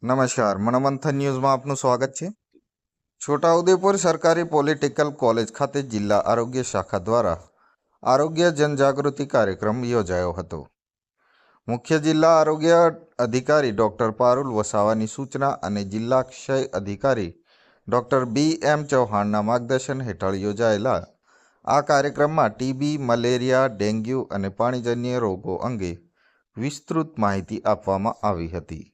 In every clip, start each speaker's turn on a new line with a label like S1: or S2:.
S1: નમસ્કાર, મનોમંથન ન્યૂઝમાં આપનું સ્વાગત છે। છોટાઉદેપુર સરકારી પોલિટેકનિકલ કોલેજ ખાતે જિલ્લા આરોગ્ય શાખા દ્વારા આરોગ્ય જનજાગૃતિ કાર્યક્રમ યોજાયો હતો। મુખ્ય જિલ્લા આરોગ્ય અધિકારી ડોક્ટર પારુલ વસાવાની સૂચના અને જિલ્લા ક્ષય અધિકારી ડોક્ટર BM ચૌહાણના માર્ગદર્શન હેઠળ યોજાયેલા આ કાર્યક્રમમાં ટીબી, મલેરિયા, ડેન્ગ્યુ અને પાણીજન્ય રોગો અંગે વિસ્તૃત માહિતી આપવામાં આવી હતી।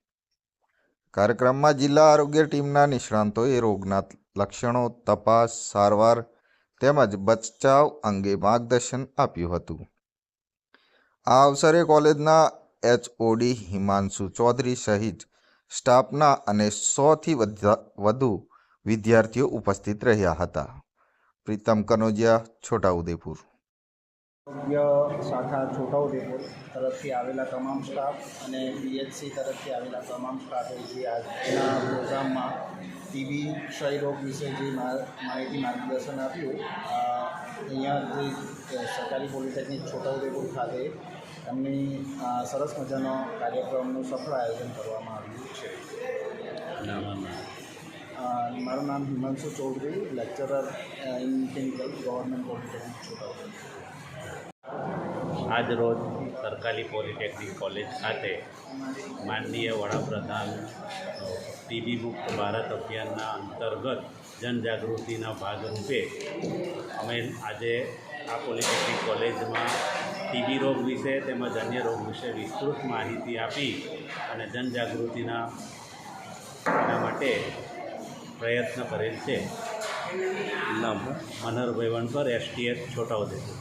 S1: કાર્યક્રમમાં જિલ્લા આરોગ્ય ટીમના નિષ્ણાંતોએ રોગના લક્ષણો, તપાસ, સારવાર તેમજ બચાવ અંગે માર્ગદર્શન આપ્યું હતું। આ અવસરે કોલેજના HOD હિમાંશુ ચૌધરી સહિત સ્ટાફના અને 100થી વધુ વિદ્યાર્થીઓ ઉપસ્થિત રહ્યા હતા। પ્રીતમ કનોજિયા, છોટાઉદેપુર।
S2: આરોગ્ય શાખા છોટાઉદેપુર તરફથી આવેલા તમામ સ્ટાફ અને BHC તરફથી આવેલા તમામ સ્ટાફે જે આજના પ્રોગ્રામમાં ટીબી, ક્ષય રોગ વિશે જે માહિતી માર્ગદર્શન આપ્યું, અહીંયા જે સરકારી પોલિટેકનિક છોટાઉદેપુર ખાતે એમની સરસ મજાનો કાર્યક્રમનું સફળ આયોજન કરવામાં આવ્યું છે। મારું નામ Himanshu Chaudhari, lecturer in chemical, government polytechnic Chhota Udepur.
S3: આજ રોજ સરકારી પોલિટેકનિક કોલેજ ખાતે માનનીય વડાપ્રધાન ટીબી મુક્ત ભારત અભિયાનના અંતર્ગત જનજાગૃતિના ભાગરૂપે અમે આજે આ પોલિટેકનિક કોલેજમાં ટીબી રોગ વિશે તેમજ અન્ય રોગ વિશે વિસ્તૃત માહિતી આપી અને જનજાગૃતિના એના માટે પ્રયત્ન કરેલ છે। નામ મનહરભાઈ વણકર, STH છોટાઉદેપુર।